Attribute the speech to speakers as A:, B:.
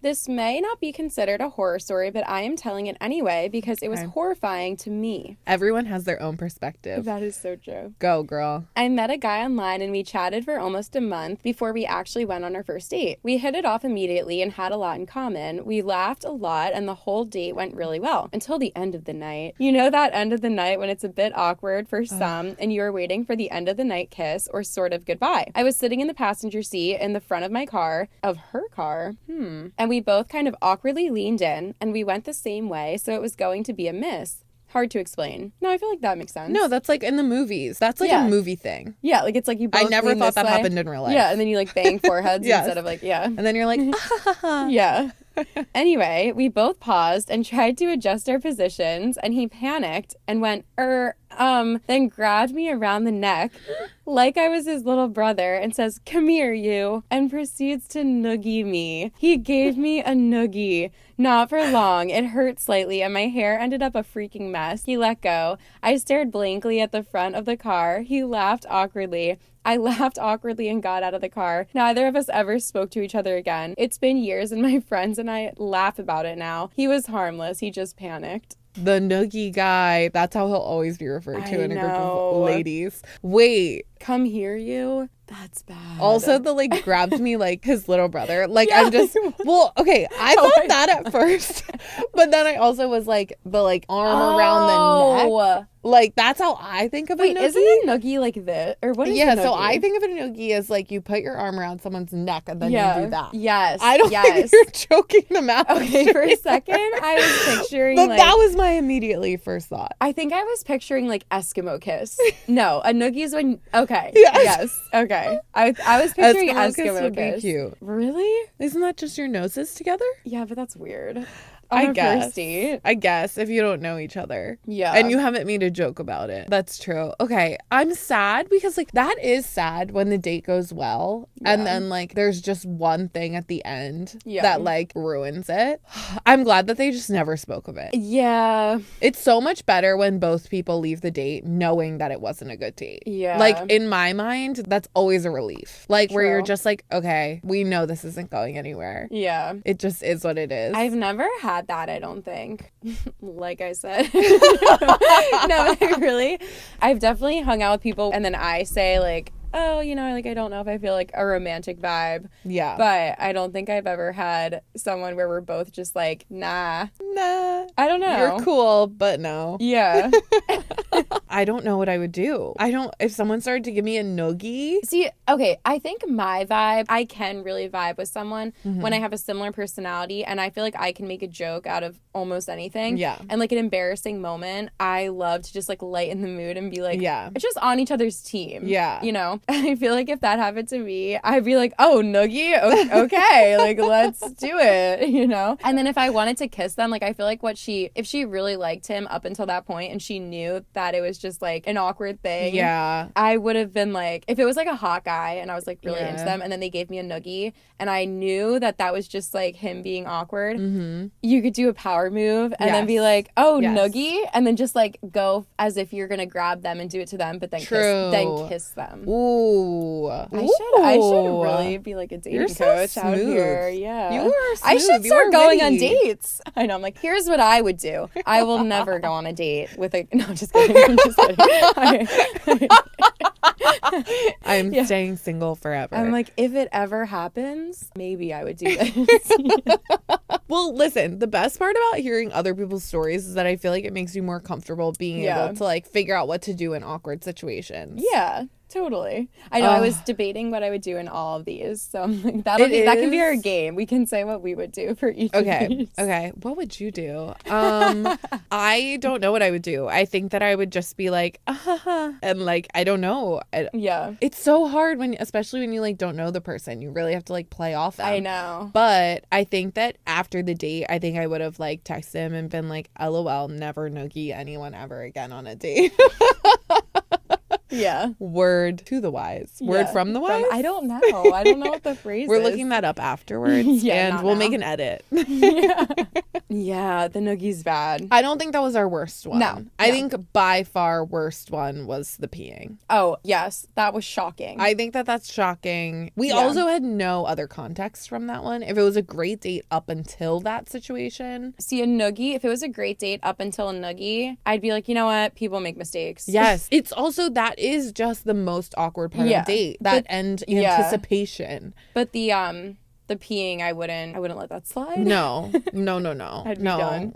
A: This may not be considered a horror story, but I am telling it anyway because it was horrifying to me.
B: Everyone has their own perspective.
A: That is so true.
B: Go, girl.
A: I met a guy online and we chatted for almost a month before we actually went on our first date. We hit it off immediately and had a lot in common. We laughed a lot and the whole date went really well until the end of the night. You know that end of the night when it's a bit awkward for some and you are waiting for the end of the night kiss or sort of goodbye. I was sitting in the passenger seat in the front of my car, of her car, and we both kind of awkwardly leaned in and we went the same way, so it was going to be a miss. Hard to explain. No, I feel like that makes sense.
B: No, that's like in the movies. That's like a movie thing.
A: Yeah, like it's like you both
B: I never
A: lean
B: thought
A: this
B: that
A: way.
B: happened in real life.
A: Yeah, and then you like bang foreheads
B: Yes.
A: instead of like, yeah.
B: And then you're like,
A: Yeah. Anyway, we both paused and tried to adjust our positions, and he panicked and went, then grabbed me around the neck like I was his little brother and says, "Come here, you," and proceeds to noogie me. He gave me a noogie. Not for long. It hurt slightly, and my hair ended up a freaking mess. He let go. I stared blankly at the front of the car. He laughed awkwardly. I laughed awkwardly and got out of the car. Neither of us ever spoke to each other again. It's been years and my friends and I laugh about it now. He was harmless. He just panicked.
B: the noogie guy. That's how he'll always be referred to in a group of ladies. Wait.
A: Come here, you. That's bad.
B: Also, the like grabbed me like his little brother. Like, yeah. I'm just, well, okay. I thought that at first. But then I also was like, the like arm around the neck. Like, that's how I think of a noogie.
A: Wait, isn't a noogie like this? Or what is a noogie?
B: Yeah, so I think of a noogie as like you put your arm around someone's neck and then you do that.
A: Yes.
B: I don't think you're choking them out.
A: Okay, for a second, I was picturing
B: but
A: like...
B: that was my immediately first thought.
A: I think I was picturing like Eskimo kiss. No, a noogie is when... Okay.
B: Yes.
A: Okay. I was picturing
B: Eskimo would
A: kiss.
B: Be cute.
A: Really?
B: Isn't that just your noses together?
A: Yeah, but that's weird.
B: I guess if you don't know each other.
A: Yeah.
B: And you haven't made a joke about it. That's true. Okay. I'm sad because like that is sad when the date goes well and then like there's just one thing at the end that like ruins it. I'm glad that they just never spoke of it.
A: Yeah.
B: It's so much better when both people leave the date knowing that it wasn't a good date.
A: Yeah.
B: Like in my mind, that's always a relief. Like where you're just like, okay, we know this isn't going anywhere.
A: Yeah.
B: It just is what it is.
A: I've never had that, I don't think. Like I said. No, I've definitely hung out with people and then I say like, oh, you know, like I don't know if I feel like a romantic vibe.
B: Yeah.
A: But I don't think I've ever had someone where we're both just like, nah. I don't know.
B: You're cool, but no.
A: Yeah.
B: I don't know what I would do. If someone started to give me a noogie.
A: See, okay, I think my vibe, I can really vibe with someone when I have a similar personality and I feel like I can make a joke out of almost anything.
B: Yeah.
A: And like an embarrassing moment, I love to just like lighten the mood and be like, it's just on each other's team.
B: Yeah.
A: You know? I feel like if that happened to me, I'd be like, oh, noogie? Okay, like let's do it, you know? And then if I wanted to kiss them, like I feel like if she really liked him up until that point and she knew that it was just like an awkward thing, I would have been like, if it was like a hot guy and I was like really into them and then they gave me a noogie and I knew that was just like him being awkward, you could do a power move and then be like, oh, noogie, and then just like go as if you're gonna grab them and do it to them, but then kiss them.
B: Ooh.
A: I should really be like a dating coach out here. Yeah.
B: You are smooth.
A: I should start going on dates. I know. I'm like, here's what I would do. I will never go on a date with a... No, I'm just kidding.
B: I'm staying single forever.
A: I'm like, if it ever happens, maybe I would do this.
B: Well, listen, the best part about hearing other people's stories is that I feel like it makes you more comfortable being able to like figure out what to do in awkward situations.
A: Yeah. Totally. I know I was debating what I would do in all of these. So I'm like, that can be our game. We can say what we would do for each of these. Okay.
B: What would you do? I don't know what I would do. I think that I would just be like, and like, I don't know. It's so hard especially when you like don't know the person. You really have to like play off them.
A: I know.
B: But I think that after the date, I think I would have like texted him and been like, LOL, never noogie anyone ever again on a date.
A: Yeah.
B: Word to the wise. Word from the wise?
A: I don't know. I don't know what the phrase is.
B: We're looking that up afterwards and we'll make an edit.
A: Yeah, the Noogie's bad.
B: I don't think that was our worst one.
A: No.
B: I think by far worst one was the peeing.
A: Oh, yes. That was shocking.
B: I think that that's shocking. We also had no other context from that one. If it was a great date up until that situation.
A: See, a noogie, if it was a great date up until a noogie, I'd be like, you know what? People make mistakes.
B: Yes. It's also, that is just the most awkward part of a date. That end anticipation.
A: But the peeing, I wouldn't let that slide.
B: No.
A: I'd be done.